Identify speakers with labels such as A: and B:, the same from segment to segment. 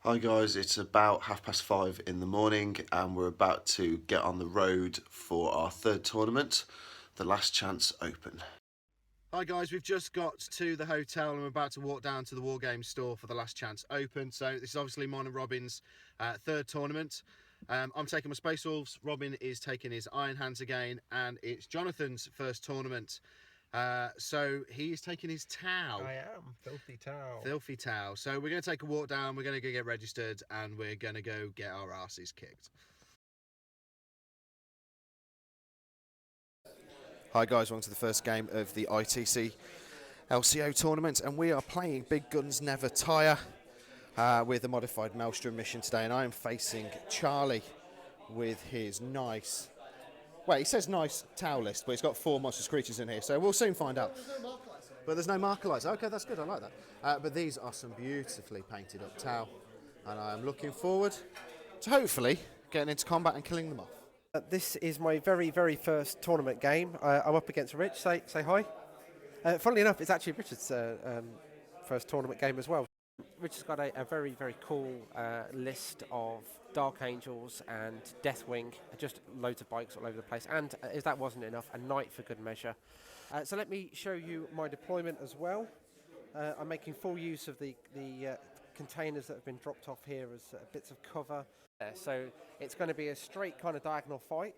A: Hi guys, it's about 5:30 in the morning and we're about to get on the road for our third tournament, the Last Chance Open. Hi guys, we've just got to the hotel and we're about to walk down to the WarGames store for the Last Chance Open. So this is obviously mine and Robin's third tournament. I'm taking my Space Wolves, Robin is taking his Iron Hands again, and it's Jonathan's first tournament. So he is taking his Tau.
B: I am. Filthy Tau.
A: Filthy Tau. So we're going to take a walk down, we're going to go get registered, and we're going to go get our asses kicked. Hi guys, welcome to the first game of the ITC LCO tournament, and we are playing Big Guns Never Tire with the modified Maelstrom mission today, and I am facing Charlie with his nice... Well, he says nice Tau list, but he's got 4 monstrous creatures in here, so we'll soon find out. But there's no marker lights. Okay, that's good, I like that. But these are some beautifully painted up Tau, and I am looking forward to hopefully getting into combat and killing them off.
B: This is my very, very first tournament game. I'm up against Rich. Say hi. Funnily enough, it's actually Richard's first tournament game as well. Richard's got a very, very cool list of Dark Angels and Deathwing, just loads of bikes all over the place. And if that wasn't enough, a Knight for good measure. So let me show you my deployment as well. I'm making full use of the containers that have been dropped off here as bits of cover. So it's going to be a straight kind of diagonal fight,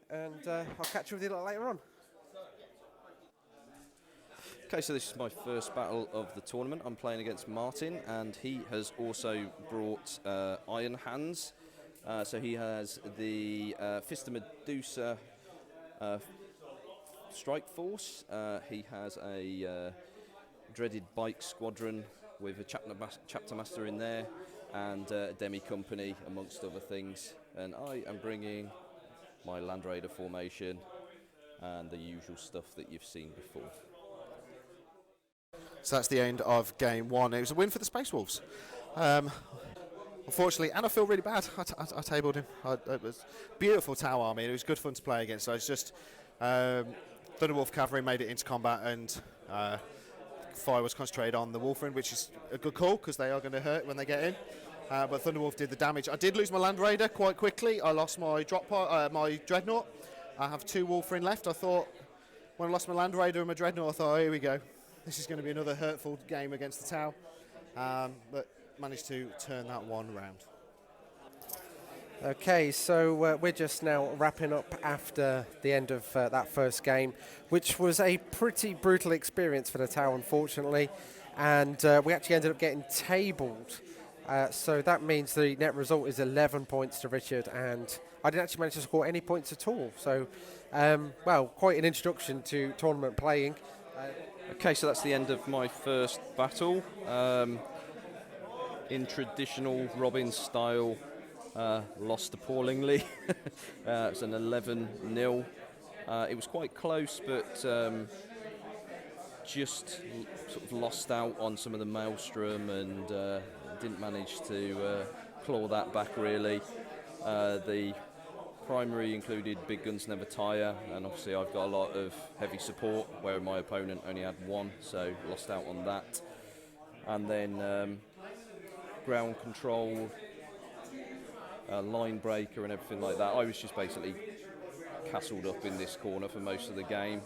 B: and I'll catch you with you a little later on.
C: Okay, so this is my first battle of the tournament. I'm playing against Martin, and he has also brought Iron Hands. So he has the Fist of Medusa Strike Force. He has a dreaded bike squadron with a chapter master in there, and Demi Company, amongst other things. And I am bringing my Land Raider formation and the usual stuff that you've seen before.
A: So that's the end of game 1. It was a win for the Space Wolves. Unfortunately, and I feel really bad. I tabled him. It was beautiful Tau army. It was good fun to play against. So it's just Thunderwolf Cavalry made it into combat, and fire was concentrated on the Wolfrin, which is a good call because they are going to hurt when they get in. But Thunderwolf did the damage. I did lose my Land Raider quite quickly. I lost my my Dreadnought. I have 2 Wolfrin left. I thought, when I lost my Land Raider and my Dreadnought, I thought, oh, here we go. This is going to be another hurtful game against the Tau. But managed to turn that one round.
B: Okay, so we're just now wrapping up after the end of that first game, which was a pretty brutal experience for the Tau, unfortunately. And we actually ended up getting tabled. So that means the net result is 11 points to Richard, and I didn't actually manage to score any points at all. So, well, quite an introduction to tournament playing.
C: Okay, so that's the end of my first battle. In traditional Robin style, lost appallingly. It was an 11-0. It was quite close, but just sort of lost out on some of the Maelstrom and didn't manage to claw that back really. The primary included Big Guns Never Tire, and obviously I've got a lot of heavy support where my opponent only had 1, so lost out on that. And then ground control, line breaker and everything like that. I was just basically castled up in this corner for most of the game.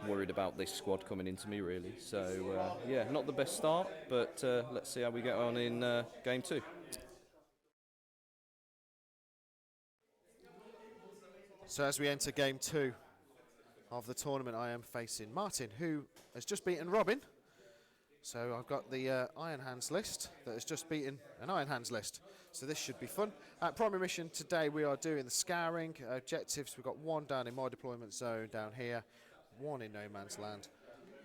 C: Worried about this squad coming into me really. So yeah, not the best start, but let's see how we get on in game 2.
A: So as we enter game 2 of the tournament, I am facing Martin, who has just beaten Robin. So I've got the Iron Hands list that has just beaten an Iron Hands list. So this should be fun. Primary mission today, we are doing the scouring. Objectives, we've got 1 down in my deployment zone down here, 1 in no man's land,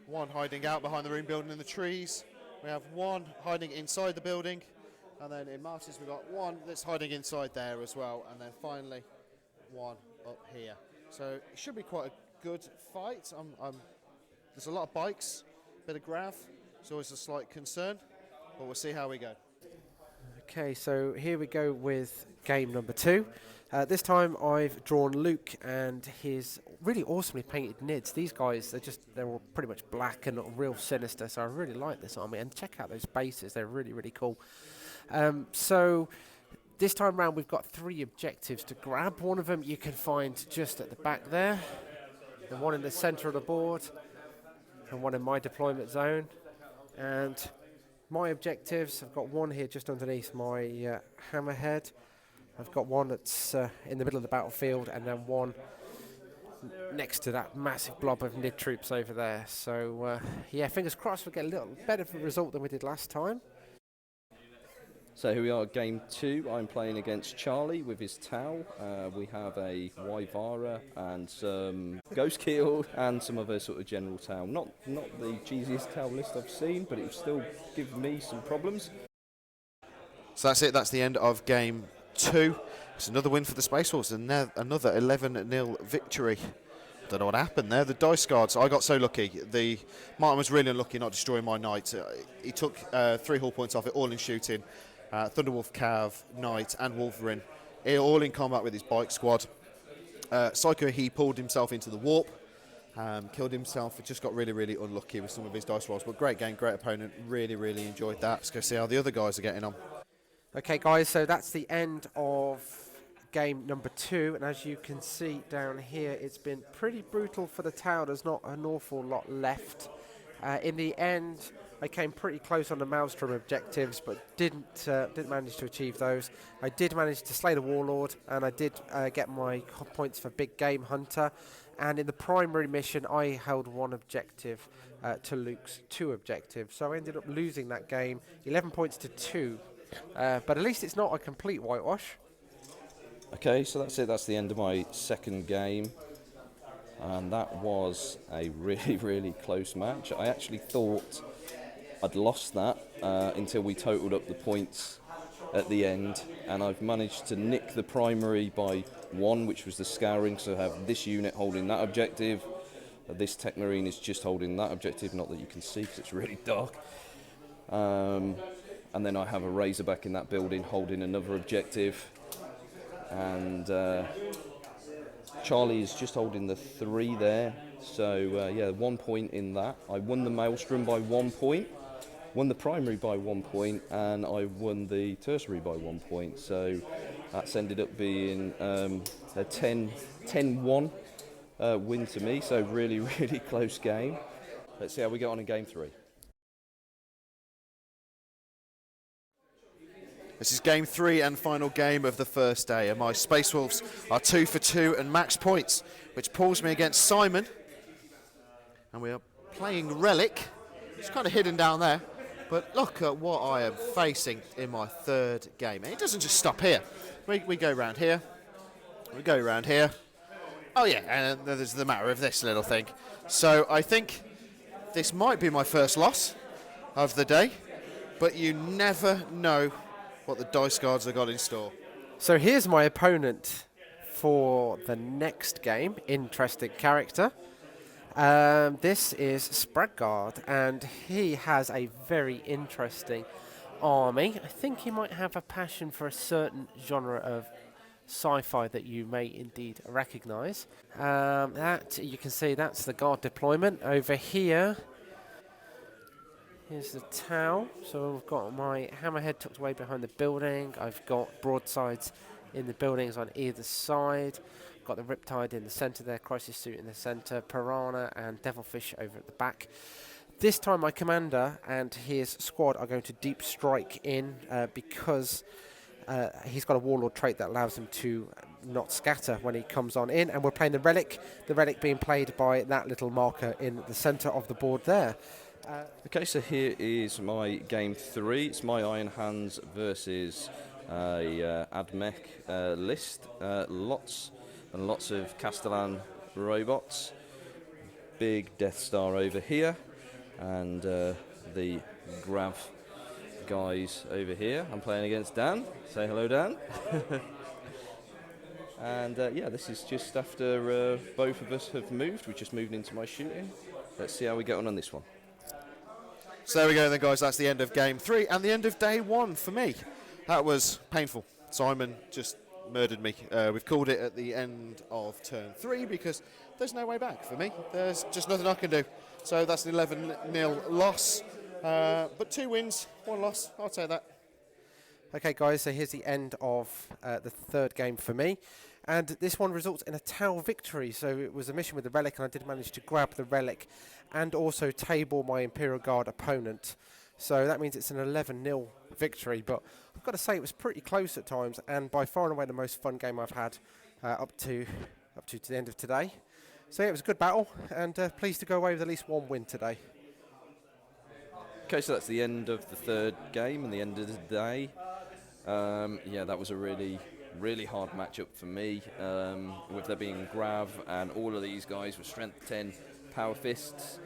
A: 1 hiding out behind the rune building in the trees. We have 1 hiding inside the building. And then in Martin's, we've got 1 that's hiding inside there as well. And then finally, 1 up here. So it should be quite a good fight. There's a lot of bikes, bit of grav. It's always a slight concern, but we'll see how we go.
B: Okay, so here we go with game number 2. This time I've drawn Luke and his really awesomely painted Nids. These guys, they're all pretty much black and real sinister, so I really like this army. And check out those bases, they're really, really cool. So this time round we've got 3 objectives to grab. One of them you can find just at the back there, the one in the centre of the board, and one in my deployment zone. And my objectives, I've got one here just underneath my hammerhead. I've got one that's in the middle of the battlefield, and then one next to that massive blob of Nid troops over there. So yeah, fingers crossed we'll get a little better of a result than we did last time.
C: So here we are, game 2. I'm playing against Charlie with his Tau. We have a Wyvara and some Ghost Kill and some other sort of general Tau. Not the cheesiest Tau list I've seen, but it will still give me some problems.
A: So that's it. That's the end of game 2. It's another win for the Space Wolves, another 11-0 victory. Don't know what happened there. The dice guards, I got so lucky. Martin was really unlucky not destroying my knight. He took 3 hull points off it, all in shooting. Thunderwolf, Cav, Knight and Wolverine, all in combat with his bike squad. Psycho, he pulled himself into the warp, killed himself. It just got really, really unlucky with some of his dice rolls. But great game, great opponent. Really, really enjoyed that. Let's go see how the other guys are getting on.
B: Okay guys, so that's the end of game number 2, and as you can see down here, it's been pretty brutal for the Tau. There's not an awful lot left. In the end, I came pretty close on the Maelstrom objectives, but didn't manage to achieve those. I did manage to slay the Warlord, and I did get my points for Big Game Hunter. And in the primary mission, I held 1 objective to Luke's 2 objectives. So I ended up losing that game, 11 points to 2. But at least it's not a complete whitewash.
C: Okay, so that's it. That's the end of my second game. And that was a really, really close match. I actually thought I'd lost that until we totaled up the points at the end, and I've managed to nick the primary by 1, which was the scouring, so I have this unit holding that objective. This Tech Marine is just holding that objective, not that you can see because it's really dark. And then I have a Razorback in that building holding another objective. And Charlie is just holding the 3 there. So yeah, 1 point in that. I won the Maelstrom by 1 point, won the primary by 1 point, and I won the tertiary by 1 point. So that's ended up being a 10-1 win to me. So really, really close game. Let's see how we get on in game 3.
A: This is game 3 and final game of the first day, and my Space Wolves are 2 for 2 and max points, which pulls me against Simon. And we are playing Relic. It's kind of hidden down there, but look at what I am facing in my 3rd game. And it doesn't just stop here. We go around here. We go around here. Oh yeah, and there's the matter of this little thing. So I think this might be my first loss of the day, but you never know what the dice guards have got in store.
B: So here's my opponent for the next game. Interesting character. This is Spragard, and he has a very interesting army. I think he might have a passion for a certain genre of sci-fi that you may indeed recognise. That you can see, that's the guard deployment. Over here, here's the Tau. So we've got my hammerhead tucked away behind the building. I've got broadsides in the buildings on either side. Got the Riptide in the centre there, Crisis Suit in the centre, Piranha and Devilfish over at the back. This time my commander and his squad are going to deep strike in because he's got a Warlord trait that allows him to not scatter when he comes on in. And we're playing the Relic being played by that little marker in the centre of the board there.
C: Okay, so here is my game 3. It's my Iron Hands versus a AdMech list. Lots and lots of Castellan robots. Big Death Star over here, and the Grav guys over here. I'm playing against Dan. Say hello, Dan. And yeah, this is just after both of us have moved. We've just moved into my shooting. Let's see how we get on this one.
A: So there we go then, guys. That's the end of game 3 and the end of day 1 for me. That was painful. Simon just murdered me. We've called it at the end of turn 3 because there's no way back for me. There's just nothing I can do. So that's an 11-0 loss. But 2 wins, 1 loss. I'll take that.
B: Okay, guys, so here's the end of the third game for me. And this one results in a Tau victory. So it was a mission with the relic, and I did manage to grab the relic and also table my Imperial Guard opponent. So that means it's an 11-0 victory. But I've got to say, it was pretty close at times, and by far and away the most fun game I've had up to the end of today. So yeah, it was a good battle, and pleased to go away with at least 1 win today.
C: Okay, so that's the end of the third game and the end of the day. Yeah, that was a really hard matchup for me, with there being Grav and all of these guys with strength 10 power fists.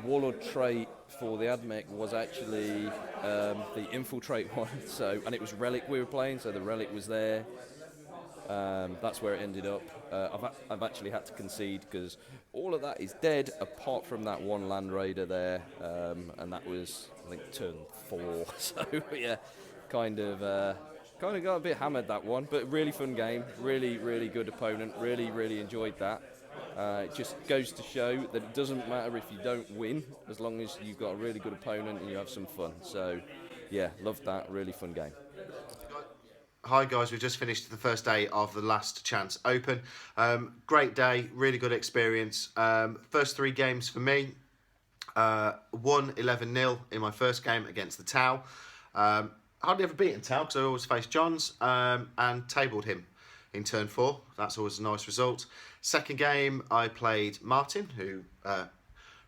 C: Warlord trait for the Admech was actually the infiltrate one, so, and it was relic we were playing, so the relic was there. That's where it ended up. I've actually had to concede because all of that is dead apart from that one Land Raider there, and that was, I think, turn 4. So yeah, kind of got a bit hammered that one, but really fun game, really good opponent. Really enjoyed that. It just goes to show that it doesn't matter if you don't win, as long as you've got a really good opponent and you have some fun. So yeah, loved that. Really fun game.
A: Hi guys, we've just finished the first day of the Last Chance Open. Great day, really good experience. First 3 games for me. Won 11-0 in my first game against the Tau. Hardly ever beaten Tau because I always faced Johns, and tabled him in turn 4. That's always a nice result. Second game I played Martin, who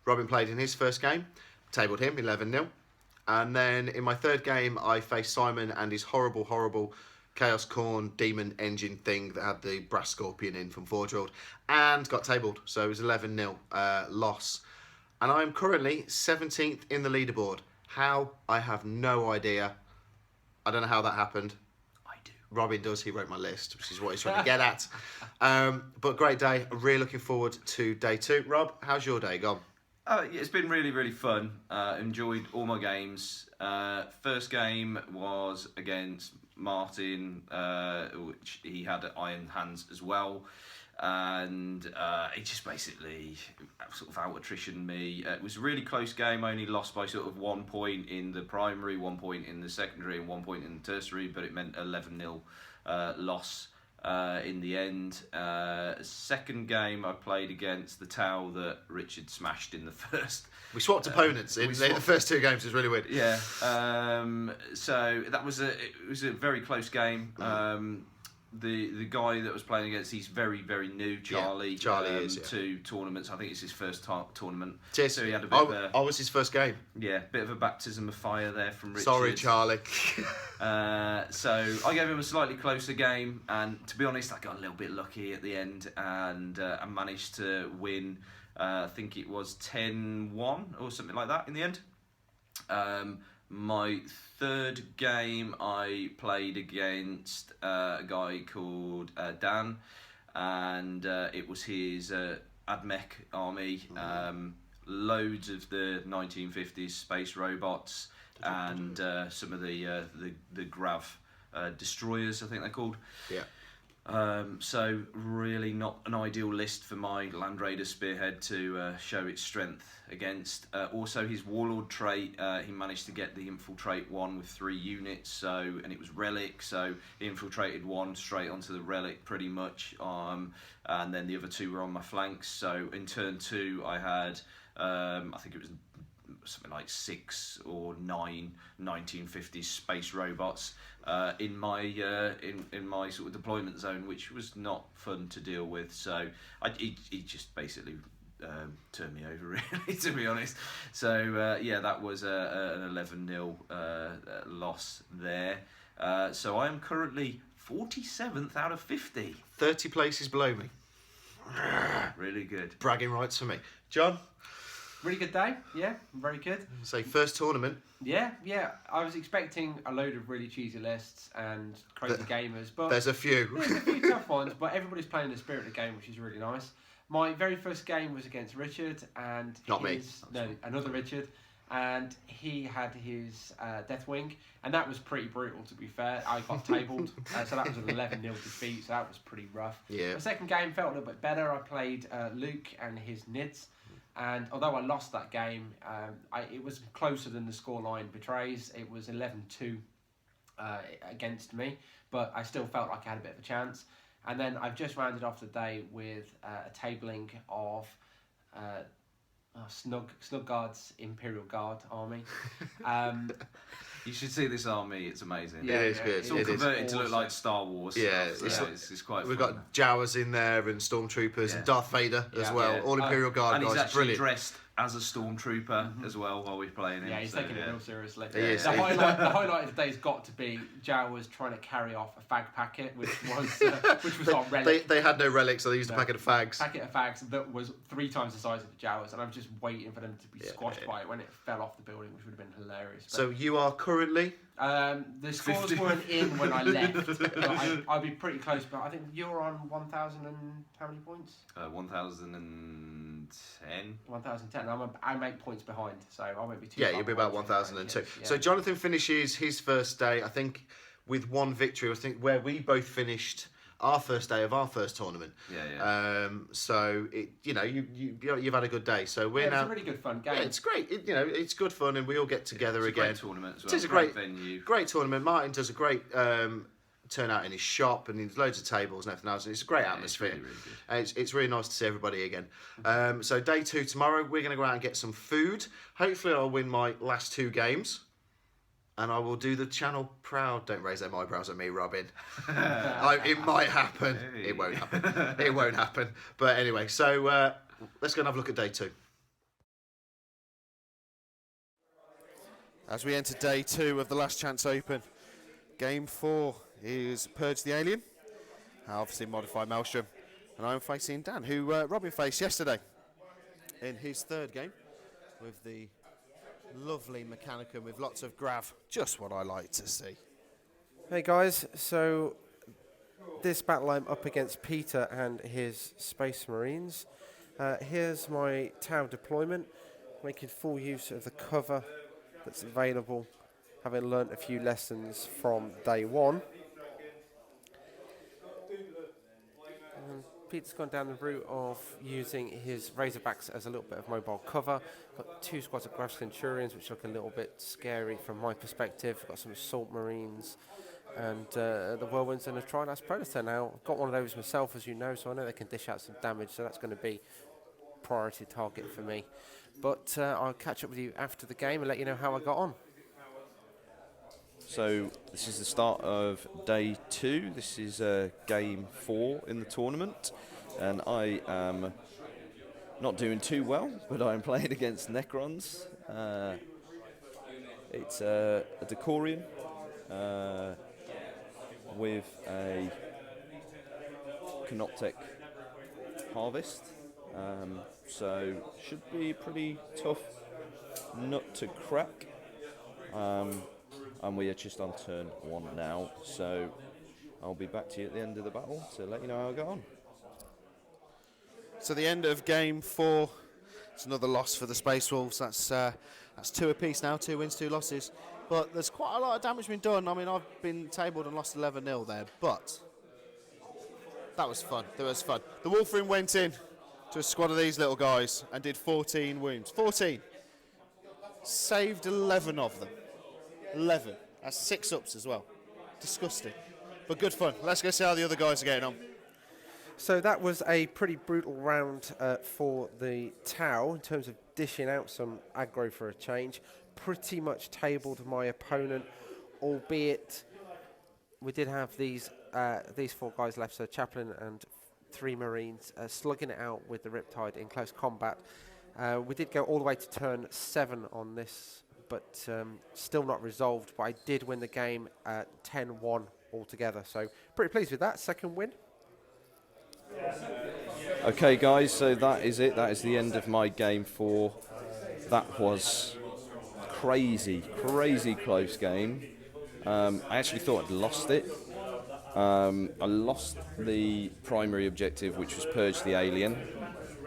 A: Robin played in his first game. Tabled him 11-0. And then in my third game I faced Simon and his horrible Chaos Corn demon engine thing that had the brass scorpion in from Forge World, and got tabled. So it was 11-0 loss. And I'm currently 17th in the leaderboard. How? I have no idea. I don't know how that happened.
D: I do.
A: Robin does. He wrote my list, which is what he's trying to get at. But great day. I'm really looking forward to day 2. Rob, how's your day gone?
D: It's been really fun. Enjoyed all my games. First game was against Martin, which he had Iron Hands as well, and he just basically sort of out attritioned me. It was a really close game. I only lost by sort of 1 point in the primary, 1 point in the secondary, and 1 point in the tertiary, but it meant 11-0 loss in the end. Second game I played against the Tau that Richard smashed in the first.
A: We swapped opponents in the first 2 games. It was really weird.
D: Yeah. So that was it was a very close game. The guy that was playing against, he's very new, Charlie.
A: Yeah, Charlie is, yeah.
D: To tournaments. I think it's his first tournament.
A: Cheers.
D: So he had a bit of a,
A: I was his first game.
D: Yeah, bit of a baptism of fire there from Richard.
A: Sorry, Charlie.
D: So I gave him a slightly closer game, and to be honest, I got a little bit lucky at the end, and I managed to win. I think it was 10-1 or something like that in the end. My third game I played against a guy called Dan, and it was his Admech army, loads of the 1950s space robots, and some of the Grav destroyers, I think they're called.
A: Yeah.
D: So really not an ideal list for my Land Raider Spearhead to show its strength against. Also his Warlord trait, he managed to get the infiltrate one with 3 units, and it was relic, so he infiltrated 1 straight onto the relic pretty much, and then the other 2 were on my flanks. So in turn 2 I had, I think it was something like 6 or 9 1950s space robots in my in my sort of deployment zone, which was not fun to deal with. So he just basically turned me over, really, to be honest. So yeah, that was an 11-0 loss there. So I am currently 47th out of 50.
A: 30 places below me.
D: Really good.
A: Bragging rights for me. John?
B: Really good day, yeah, very good.
A: Say first tournament.
B: Yeah, I was expecting a load of really cheesy lists and crazy gamers, but
A: there's a few.
B: There's a few tough ones, but everybody's playing the spirit of the game, which is really nice. My very first game was against Richard, and
A: Not me.
B: No, another Richard, and he had his Deathwing, and that was pretty brutal, to be fair. I got tabled, so that was an 11-0 defeat, so that was pretty rough.
A: Yeah.
B: The second game felt a little bit better. I played Luke and his Nids, and although I lost that game, it was closer than the scoreline betrays. It was 11-2 against me, but I still felt like I had a bit of a chance. And then I've just rounded off the day with a tabling of Snugguard's Imperial Guard army.
D: You should see this army, it's amazing.
A: Yeah, it is good.
D: It's all converted to look like Star Wars.
A: Yeah,
D: it's quite
A: We've
D: fun.
A: got Jawas in there and Stormtroopers and Darth Vader as well.
D: Yeah.
A: All Imperial Guard
D: and
A: guys.
D: he's actually
A: Brilliant.
D: dressed as a stormtrooper as well while we're playing him.
B: Yeah, he's taking it real seriously.
A: He is.
B: The highlight of the day's got to be Jawas trying to carry off a fag packet, which was our relic.
A: They had no relics, so they used a packet of fags.
B: Packet of fags that was 3 times the size of the Jawas, and I was just waiting for them to be squashed by it when it fell off the building, which would have been hilarious. But,
A: So you are currently...
B: the scores weren't in when I left, but I'd be pretty close. But I think you're on 1,000 and how many points?
D: 1010.
B: 1,010. I make points behind, so I won't be too.
A: Yeah, you'll be about 1,002. So Jonathan finishes his first day, I think, with 1 victory. I think where we both finished our first day of our first tournament. So you've had a good day. So we're now.
B: It's a really good fun game.
A: Yeah, it's great. It's good fun, and we all get together again.
D: It's a great tournament as well.
A: It is a
D: great venue.
A: Great tournament. Martin does a great turnout in his shop, and there's loads of tables and everything else. And it's a great atmosphere.
D: It's really, really good.
A: And it's really nice to see everybody again. So day 2 tomorrow, we're going to go out and get some food. Hopefully, I'll win my last 2 games. And I will do the channel proud. Don't raise them eyebrows at me, Robin. It might happen. Hey. It won't happen. It won't happen. But anyway, so let's go and have a look at day 2. As we enter day 2 of the Last Chance Open, game 4 is Purge the Alien. Obviously modified Maelstrom. And I'm facing Dan, who Robin faced yesterday in his 3rd game with the lovely Mechanicum with lots of grav. Just what I like to see.
B: Hey guys, so this battle I'm up against Peter and his Space Marines. Here's my Tau deployment, making full use of the cover that's available, having learnt a few lessons from day 1. Peter's gone down the route of using his Razorbacks as a little bit of mobile cover. Got 2 squads of Grav Centurions, which look a little bit scary from my perspective. Got some Assault Marines and the Whirlwinds and a Trilas Predator now. I've got one of those myself, as you know, so I know they can dish out some damage, so that's going to be priority target for me. But I'll catch up with you after the game and let you know how I got on.
C: So this is the start of day 2. This is game 4 in the tournament, and I am not doing too well, but I'm playing against Necrons. It's a Decorian with a Canoptech Harvest, so should be a pretty tough nut to crack. And we are just on turn 1 now, so I'll be back to you at the end of the battle to let you know how I got on.
A: So the end of game 4, it's another loss for the Space Wolves. That's 2 apiece now, 2 wins, 2 losses. But there's quite a lot of damage been done. I mean, I've been tabled and lost 11-0 there, but that was fun. That was fun. The Wolfram went in to a squad of these little guys and did 14 wounds. 14. Saved 11 of them. 11. That's 6 ups as well. Disgusting. But good fun. Let's go see how the other guys are getting on.
B: So that was a pretty brutal round for the Tau in terms of dishing out some aggro for a change. Pretty much tabled my opponent, albeit we did have these 4 guys left, so Chaplain and 3 Marines slugging it out with the Riptide in close combat. We did go all the way to turn 7 on this, but still not resolved. But I did win the game 10-1 altogether, so pretty pleased with that. 2nd win.
C: Okay guys, so that is it. That is the end of my game 4. That was crazy close game. I actually thought I'd lost it. I lost the primary objective, which was Purge the Alien,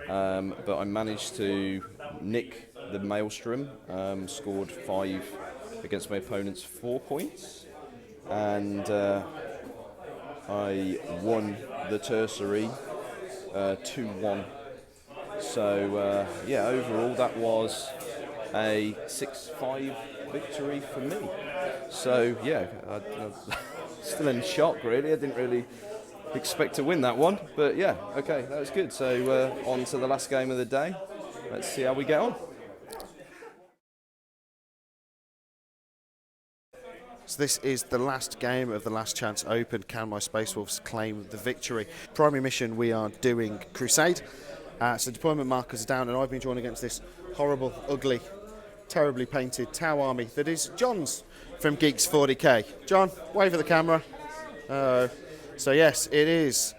C: but I managed to nick the Maelstrom, scored 5 against my opponent's 4 points, and I won the tertiary 2-1. So yeah, overall that was a 6-5 victory for me. So yeah, I'm still in shock really. I didn't really expect to win that one, but yeah, okay, that was good. So on to the last game of the day. Let's see how we get on.
A: So this is the last game of the Last Chance Open. Can my Space Wolves claim the victory? Primary mission, we are doing Crusade. So deployment markers are down, and I've been drawn against this horrible, ugly, terribly painted Tau army that is John's from Geeks40K. John, wave at the camera. So yes, it is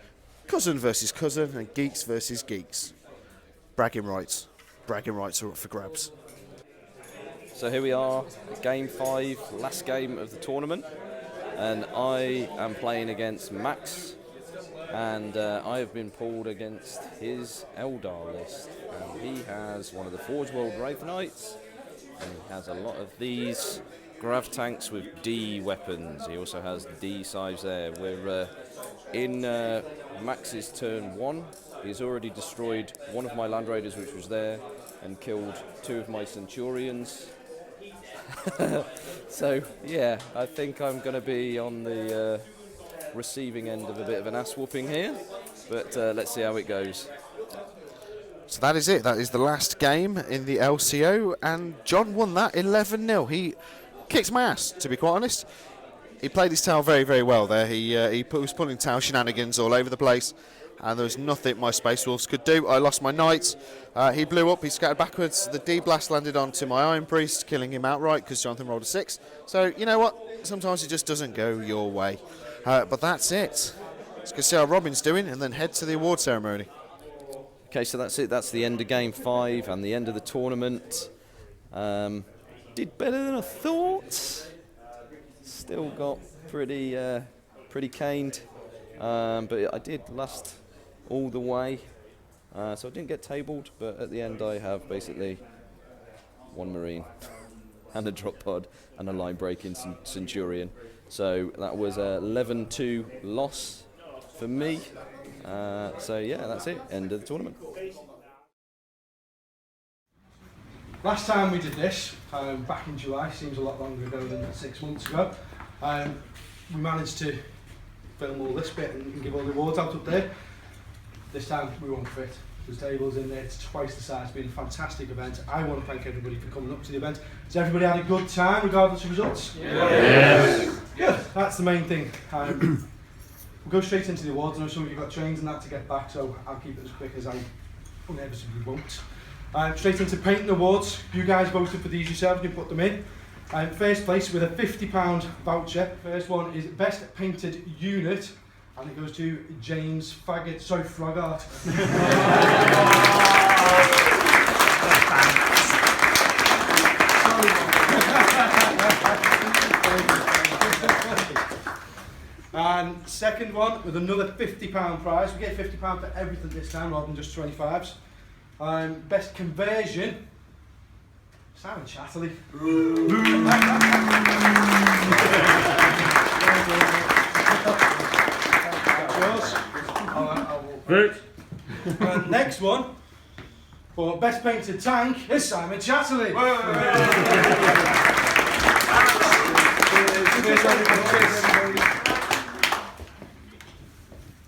A: cousin versus cousin and geeks versus geeks. Bragging rights. Bragging rights are up for grabs.
C: So here we are, game 5, last game of the tournament, and I am playing against Max, and I have been pulled against his Eldar list, and he has one of the Forge World Wraith Knights, and he has a lot of these grav tanks with D weapons. He also has D scythes there. We're in Max's turn 1. He's already destroyed one of my Land Raiders which was there and killed 2 of my Centurions. So yeah, I think I'm going to be on the receiving end of a bit of an ass whooping here, but let's see how it goes.
A: So that is it. That is the last game in the LCO, and John won that 11-0. He kicked my ass, to be quite honest. He played his Tau very, very well there. He was pulling Tau shenanigans all over the place, and there was nothing my Space Wolves could do. I lost my Knight. He blew up, he scattered backwards. The D-Blast landed onto my Iron Priest, killing him outright because Jonathan rolled a 6. So, you know what? Sometimes it just doesn't go your way. But that's it. Let's go see how Robin's doing and then head to the award ceremony.
C: Okay, so that's it. That's the end of game 5 and the end of the tournament. Did better than I thought. Still got pretty caned, but I did last all the way. So I didn't get tabled, but at the end I have basically 1 Marine and a drop pod and a line breaking Centurion. So that was a 11-2 loss for me. So yeah, that's it. End of the tournament.
E: Last time we did this, back in July, seems a lot longer ago than 6 months ago, we managed to film all this bit and give all the awards out up there. This time we won't fit. There's tables in there, it's twice the size, it's been a fantastic event. I want to thank everybody for coming up to the event. Has everybody had a good time regardless of results? Yes. Good, that's the main thing. We'll go straight into the awards. I know some of you got trains and that to get back, so I'll keep it as quick as I inevitably won't. Straight into painting awards. You guys voted for these yourselves, you put them in. First place with a £50 voucher. First one is Best Painted Unit, and it goes to James Frogart. And second one with another £50 prize. We get £50 for everything this time rather than just 25s. Best conversion, Simon Chatterley. Great. And next one for best painted tank is Simon Chatterley.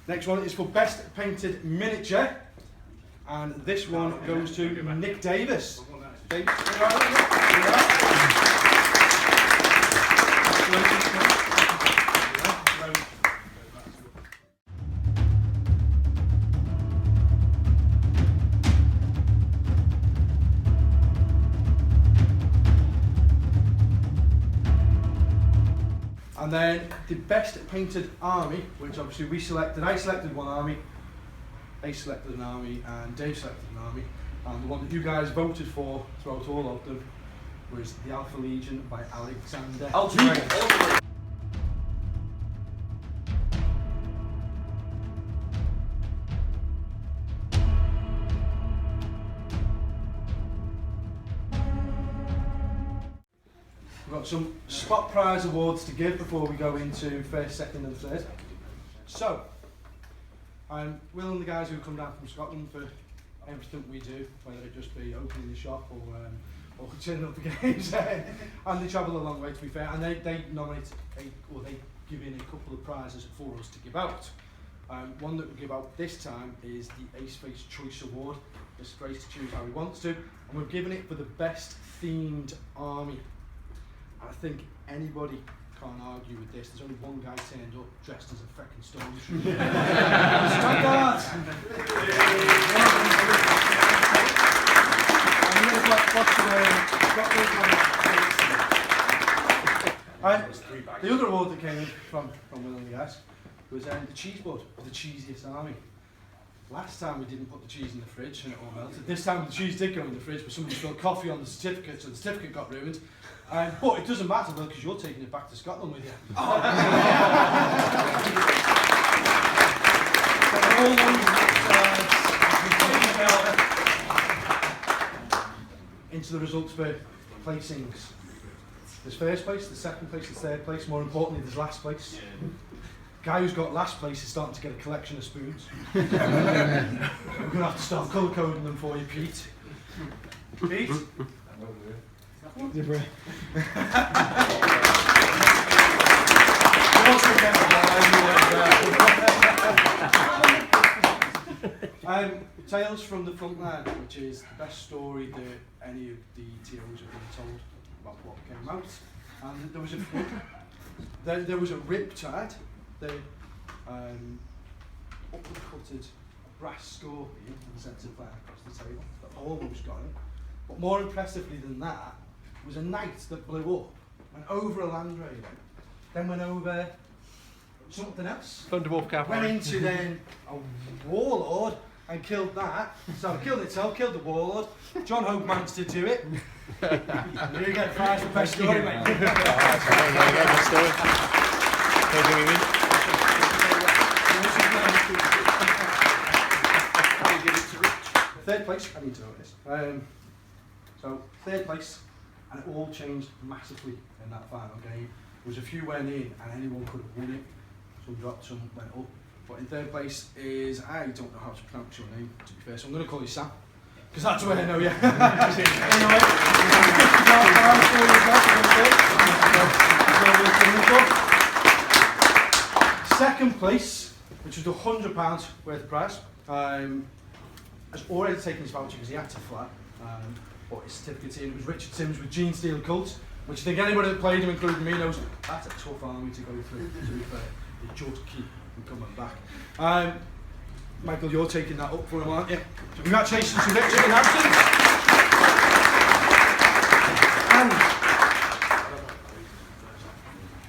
E: Next one is for best painted miniature. And this one goes to Nick Davis. And then the best painted army, which obviously we selected. I selected one army, Ace selected an army, and Dave selected an army. And the one that you guys voted for throughout all of them was the Alpha Legion by Alexander. Ultimate. We've got some spot prize awards to give before we go into first, second and third. So, Will and the guys who come down from Scotland for everything we do, whether it just be opening the shop or turning up the games, and they travel a long way to be fair, and they nominate, they give in a couple of prizes for us to give out. One that we give out this time is the Ace Face Choice Award. It's Grace to choose how he wants to, and we've given it for the best themed army. And I think anybody can't argue with this. There's only one guy turned up dressed as a fucking Stormfront. The other award that came in from Will and the guys was the cheese board of the cheesiest army. Last time we didn't put the cheese in the fridge and it all melted. This time the cheese did go in the fridge, but somebody spilled coffee on the certificate, so the certificate got ruined. But it doesn't matter, Will, because you're taking it back to Scotland with you. Into the results for placings. There's first place, there's second place, there's third place. More importantly, there's last place. Guy who's got last place is starting to get a collection of spoons. I'm going to have to start colour coding them for you, Pete. Pete? Tales from the Frontline, which is the best story that any of the TOs have been told about what came out. And there was a flood. There was a riptide. They uppercutted a brass scorpion and sent it flying across the table. That almost got it. But more impressively than that was a knight that blew up, went over a land raider, then went over something else.
B: Thunderwolf Cavalry.
E: Went into then a warlord and killed that. So it killed itself, killed the warlord. John Hope managed to do it. You get a prize for best story, mate. Third place, I need to know this. So third place, and it all changed massively in that final game. There was a few went in, and anyone could have won it. Some dropped, some went up. But in third place is, I don't know how to pronounce your name, to be fair, so I'm going to call you Sam, because that's where I know you. Second place, which was the £100 worth of prize, has already taken his voucher because he had to fly, but his certificate's in. It was Richard Sims with Gene Steel Cult, which I think anybody that played him, including me, knows that's a tough army to go through. To be fair, you just keep coming back. Michael, you're taking that up for him, aren't you? So congratulations to Richard and Hampton.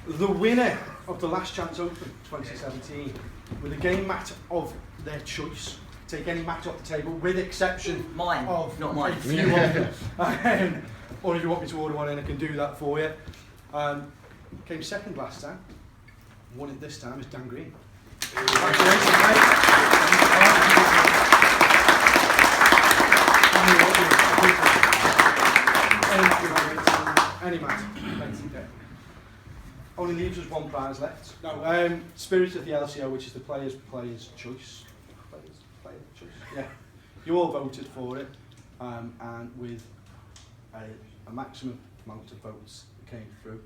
E: And the winner of the Last Chance Open 2017 with a game mat of their choice. Take any mat off the table, with exception
F: mine,
E: of
F: not mine.
E: a few of them. Or if you want me to order one in, I can do that for you. Came second last time. Won it this time is Dan Green. Congratulations, mate. Any mat. Only leaves us one prize left. No, Spirit of the LCO, which is the player's choice. Player's choice. Yeah. You all voted for it, and with a maximum amount of votes that came through.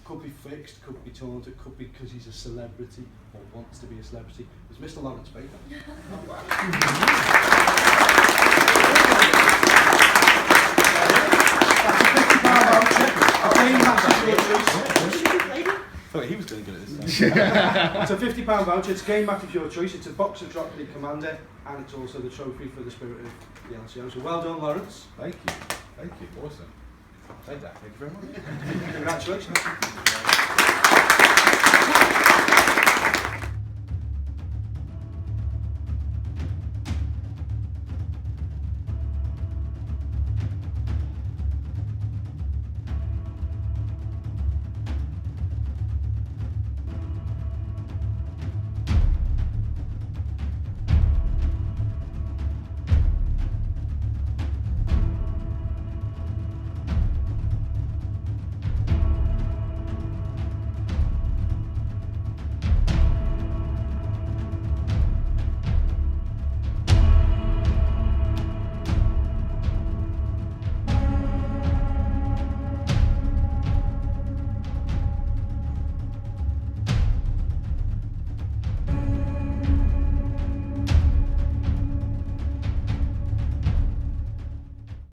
E: Could be fixed, could be taunted, could be because he's a celebrity or wants to be a celebrity. It was Mr. Lawrence Baker.
G: Sorry, he was going to get it this
E: time. It's a £50 voucher. It's a game mat of your choice. It's a box of Drop League Commander, and it's also the trophy for the Spirit of the LCO. So well done, Lawrence.
G: Thank you. Awesome. Take that. Thank you very much.
E: Congratulations.